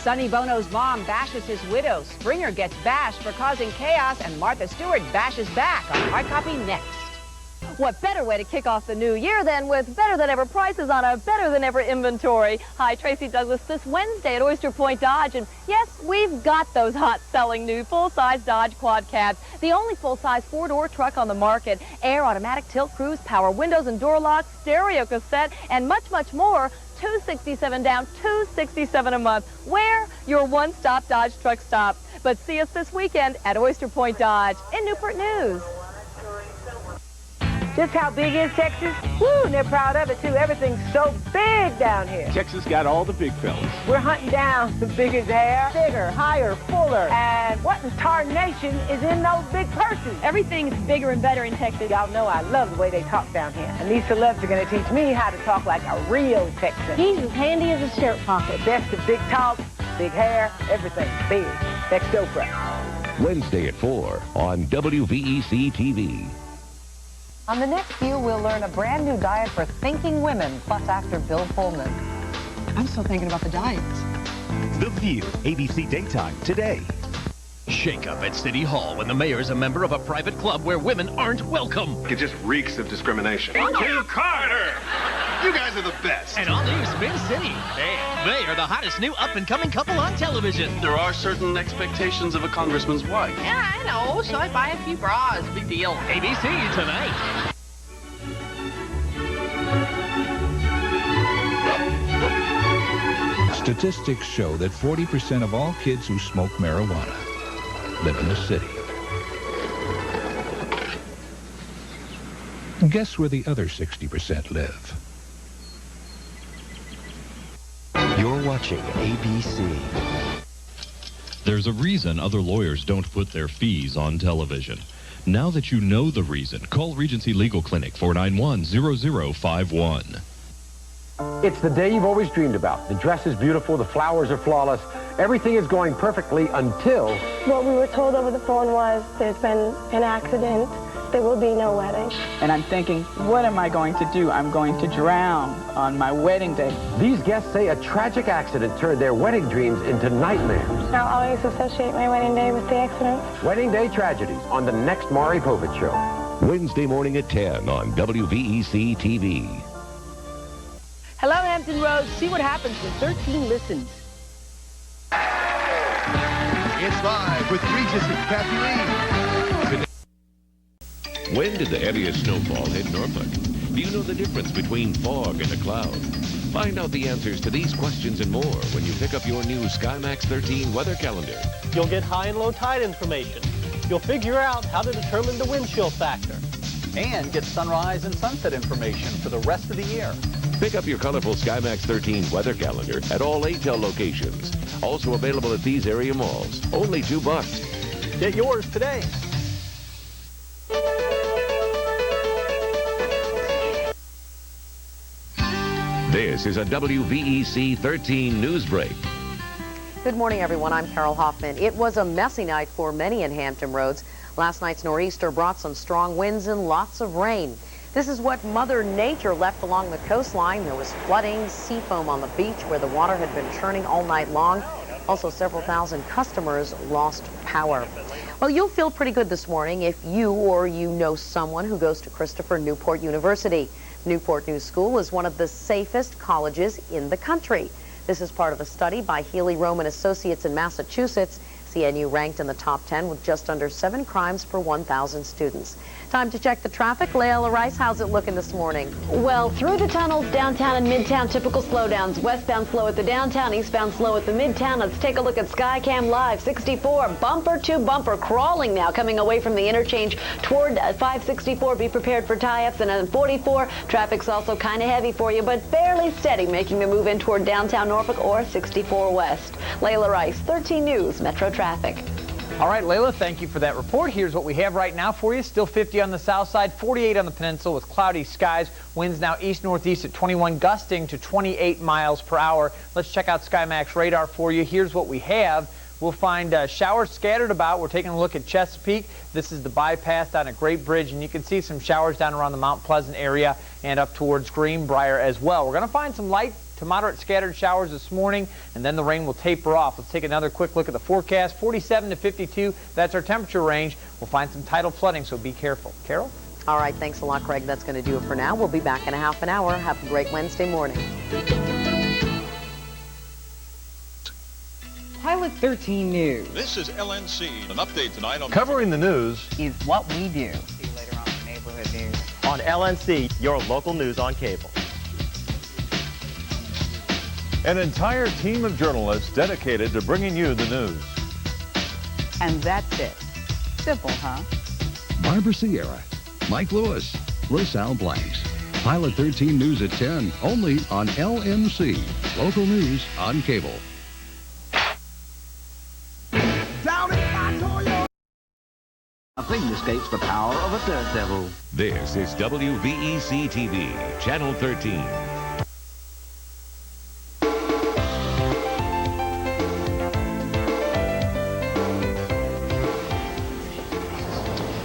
Sonny Bono's mom bashes his widow. Springer gets bashed for causing chaos, and Martha Stewart bashes back. On Hard Copy next. What better way to kick off the new year than with better-than-ever prices on a better-than-ever inventory? Hi, Tracy Douglas this Wednesday at Oyster Point Dodge. And yes, we've got those hot-selling new full-size Dodge Quad Cabs. The only full-size four-door truck on the market. Air, automatic, tilt, cruise, power windows and door locks, stereo cassette, and much, much more. $267 down, $267 a month. Where? Your one-stop Dodge truck stop. But see us this weekend at Oyster Point Dodge in Newport News. Just how big is Texas? Woo, and they're proud of it, too. Everything's so big down here. Texas got all the big fellas. We're hunting down the biggest hair, bigger, higher, fuller. And what in tarnation is in those big purses? Everything's bigger and better in Texas. Y'all know I love the way they talk down here. And these celebs are going to teach me how to talk like a real Texan. He's as handy as a shirt pocket. Best of big talk, big hair, everything big. Next Oprah. Wednesday at 4 on WVEC TV. On the next View, we'll learn a brand new diet for thinking women, plus actor Bill Pullman. I'm still thinking about the diets. The View, ABC Daytime, today. Shake-up at City Hall when the mayor is a member of a private club where women aren't welcome. It just reeks of discrimination. To Carter! You guys are the best. And all new Spin City. And they are the hottest new up-and-coming couple on television. There are certain expectations of a congressman's wife. Yeah, I know. So I buy a few bras. Big deal. ABC tonight. Statistics show that 40% of all kids who smoke marijuana live in the city. Guess where the other 60% live? You're watching ABC. There's a reason other lawyers don't put their fees on television. Now that you know the reason, call Regency Legal Clinic 491-0051. It's the day you've always dreamed about. The dress is beautiful, the flowers are flawless, everything is going perfectly until... What we were told over the phone was there's been an accident, there will be no wedding. And I'm thinking, what am I going to do? I'm going to drown on my wedding day. These guests say a tragic accident turned their wedding dreams into nightmares. I'll always associate my wedding day with the accident. Wedding day tragedies on the next Maury Povich Show. Wednesday morning at 10 on WVEC TV. Hello, Hampton Roads. See what happens when 13 listens. It's live with Regis and Kathy Lee. When did the heaviest snowfall hit Norfolk? Do you know the difference between fog and a cloud? Find out the answers to these questions and more when you pick up your new SkyMax 13 weather calendar. You'll get high and low tide information. You'll figure out how to determine the wind chill factor. And get sunrise and sunset information for the rest of the year. Pick up your colorful SkyMax 13 weather calendar at all ATEL locations. Also available at these area malls. Only $2. Get yours today. This is a WVEC 13 news break. Good morning, everyone. I'm Carol Hoffman. It was a messy night for many in Hampton Roads. Last night's nor'easter brought some strong winds and lots of rain. This is what Mother Nature left along the coastline. There was flooding, sea foam on the beach where the water had been churning all night long. Also, several thousand customers lost power. Well, you'll feel pretty good this morning if you or you know someone who goes to Christopher Newport University. Newport New School is one of the safest colleges in the country. This is part of a study by Healy Roman Associates in Massachusetts. CNU ranked in the top 10 with just under 7 crimes per 1,000 students. Time to check the traffic. Layla Rice, how's it looking this morning? Well, through the tunnels, downtown and midtown, typical slowdowns. Westbound slow at the downtown, eastbound slow at the midtown. Let's take a look at Skycam Live. 64, bumper to bumper, crawling now, coming away from the interchange toward 564. Be prepared for tie-ups. And on 44, traffic's also kind of heavy for you, but fairly steady, making the move in toward downtown Norfolk or 64 West. Layla Rice, 13 News, Metro Traffic. All right, Layla, thank you for that report. Here's what we have right now for you. Still 50 on the south side, 48 on the peninsula with cloudy skies. Winds now east-northeast at 21, gusting to 28 miles per hour. Let's check out SkyMax radar for you. Here's what we have. We'll find showers scattered about. We're taking a look at Chesapeake. This is the bypass down at Great Bridge, and you can see some showers down around the Mount Pleasant area and up towards Greenbrier as well. We're going to find some light to moderate scattered showers this morning, and then the rain will taper off. Let's take another quick look at the forecast. 47 to 52, that's our temperature range. We'll find some tidal flooding, so be careful. Carol? All right, thanks a lot, Craig. That's going to do it for now. We'll be back in a half an hour. Have a great Wednesday morning. Pilot 13 News. This is LNC. An update tonight on Covering the news Is what we do. See you later on the neighborhood news. on LNC, your local news on cable. An entire team of journalists dedicated to bringing you the news. And that's it. Simple, huh? Barbara Sierra, Mike Lewis, LaSalle Blanks. Pilot 13 News at 10, only on LNC. Local news on cable. Nothing escapes the power of a dirt devil. This is WVEC TV, Channel 13.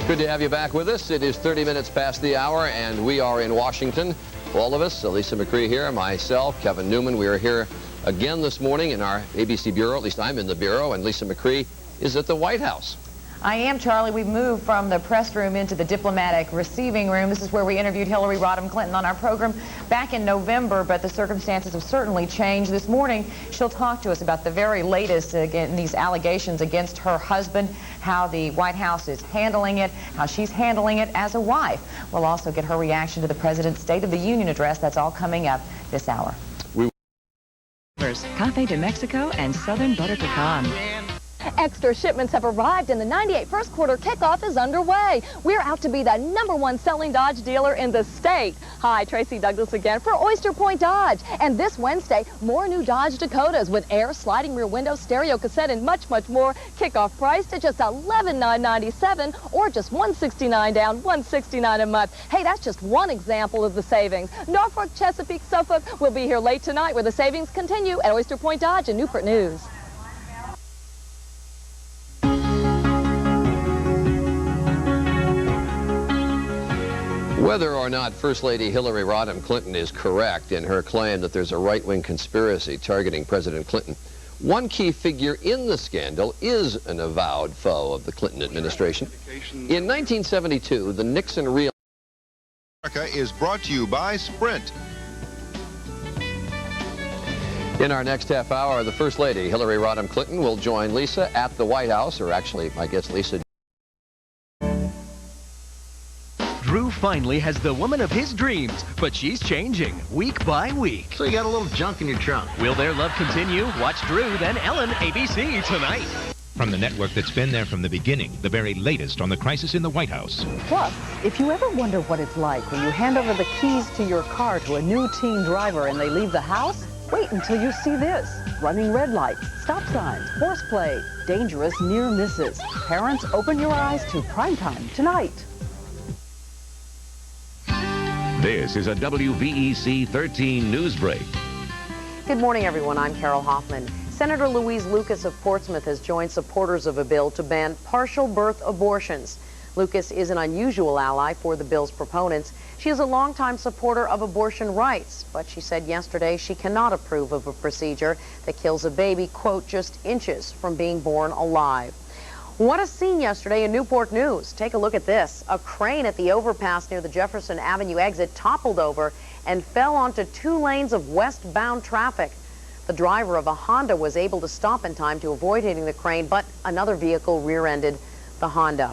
Good to have you back with us. It is 30 minutes past the hour, and we are in Washington. All of us, Lisa McCree here, myself, Kevin Newman. We are here again this morning in our ABC Bureau. At least I'm in the Bureau, and Lisa McCree is at the White House. I am, Charlie. We've moved from the press room into the diplomatic receiving room. This is where we interviewed Hillary Rodham Clinton on our program back in November, but the circumstances have certainly changed. This morning, she'll talk to us about the very latest in these allegations against her husband, how the White House is handling it, how she's handling it as a wife. We'll also get her reaction to the President's State of the Union address. That's all coming up this hour. Cafe de Mexico and Southern Butter Pecan. Extra shipments have arrived and the 98 first quarter kickoff is underway. We're out to be the #1 selling Dodge dealer in the state. Hi, Tracy Douglas again for Oyster Point Dodge. And this Wednesday, more new Dodge Dakotas with air, sliding rear window, stereo cassette, and much, much more. Kickoff priced at just $11,997 or just $169 down, $169 a month. Hey, that's just one example of the savings. Norfolk, Chesapeake, Suffolk will be here late tonight where the savings continue at Oyster Point Dodge and Newport News. Whether or not First Lady Hillary Rodham Clinton is correct in her claim that there's a right-wing conspiracy targeting President Clinton, one key figure in the scandal is an avowed foe of the Clinton administration. In 1972, the Nixon real America is brought to you by Sprint. In our next half hour, the First Lady Hillary Rodham Clinton will join Lisa at the White House, or actually, I guess Lisa. Drew finally has the woman of his dreams, but she's changing week by week. So you got a little junk in your trunk. Will their love continue? Watch Drew, then Ellen, ABC tonight. From the network that's been there from the beginning, the very latest on the crisis in the White House. Plus, if you ever wonder what it's like when you hand over the keys to your car to a new teen driver and they leave the house, wait until you see this. Running red lights, stop signs, horseplay, dangerous near misses. Parents, open your eyes to primetime tonight. This is a WVEC 13 news break. Good morning, everyone. I'm Carol Hoffman. Senator Louise Lucas of Portsmouth has joined supporters of a bill to ban partial birth abortions. Lucas is an unusual ally for the bill's proponents. She is a longtime supporter of abortion rights, but she said yesterday she cannot approve of a procedure that kills a baby, quote, just inches from being born alive. What a scene yesterday in Newport News. Take a look at this. A crane at the overpass near the Jefferson Avenue exit toppled over and fell onto 2 lanes of westbound traffic. The driver of a Honda was able to stop in time to avoid hitting the crane, but another vehicle rear-ended the Honda.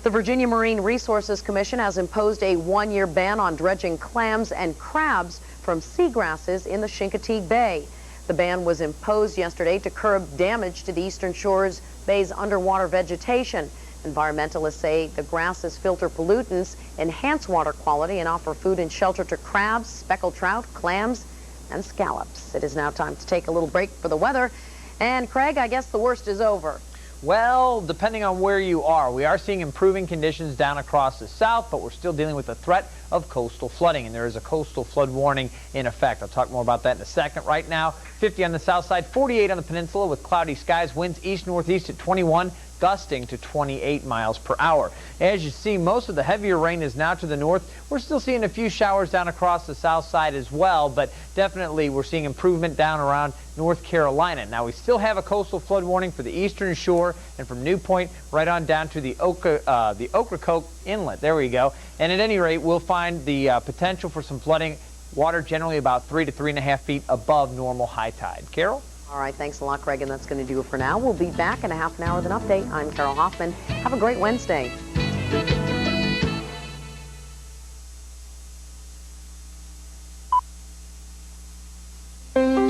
The Virginia Marine Resources Commission has imposed a 1-year ban on dredging clams and crabs from seagrasses in the Chincoteague Bay. The ban was imposed yesterday to curb damage to the eastern shores bay's underwater vegetation. Environmentalists say the grasses filter pollutants, enhance water quality, and offer food and shelter to crabs, speckled trout, clams, and scallops. It is now time to take a little break for the weather. And Craig, I guess the worst is over. Well, depending on where you are, we are seeing improving conditions down across the south, but we're still dealing with the threat of coastal flooding, and there is a coastal flood warning in effect. I'll talk more about that in a second. Right now, 50 on the south side, 48 on the peninsula with cloudy skies, winds east-northeast at 21 gusting to 28 miles per hour. As you see, most of the heavier rain is now to the north. We're still seeing a few showers down across the south side as well, but definitely we're seeing improvement down around North Carolina. Now, we still have a coastal flood warning for the eastern shore and from New Point right on down to the Ocracoke Inlet. There we go. And at any rate, we'll find the potential for some flooding. Water generally about 3 to 3.5 feet above normal high tide. Carol? All right, thanks a lot, Craig, and that's going to do it for now. We'll be back in a half an hour with an update. I'm Carol Hoffman. Have a great Wednesday.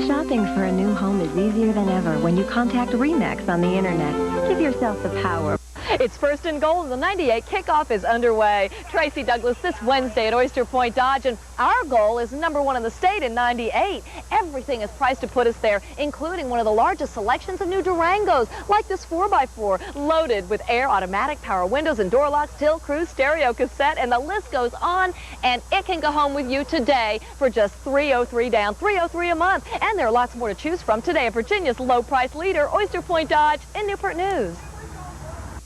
Shopping for a new home is easier than ever when you contact RE/MAX on the internet. Give yourself the power. It's first and goal, and the 98 kickoff is underway. Tracy Douglas this Wednesday at Oyster Point Dodge, and our goal is #1 in the state in 98. Everything is priced to put us there, including one of the largest selections of new Durangos, like this 4x4, loaded with air, automatic, power windows, and door locks, tilt, cruise, stereo, cassette, and the list goes on, and it can go home with you today for just $303 down, $303 a month. And there are lots more to choose from today at Virginia's low-price leader, Oyster Point Dodge in Newport News.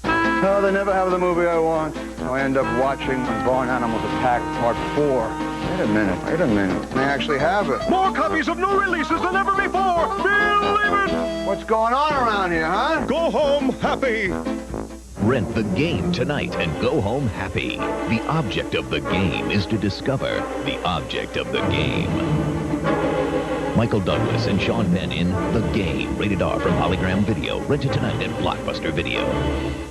No, they never have the movie I want. I end up watching When Barn Animals Attack Part 4. Wait a minute. They actually have it. More copies of new releases than ever before. Believe it! What's going on around here, huh? Go home happy. Rent The Game tonight and go home happy. The object of the game is to discover the object of the game. Michael Douglas and Sean Penn in The Game. Rated R from Hologram Video. Rented tonight at Blockbuster Video.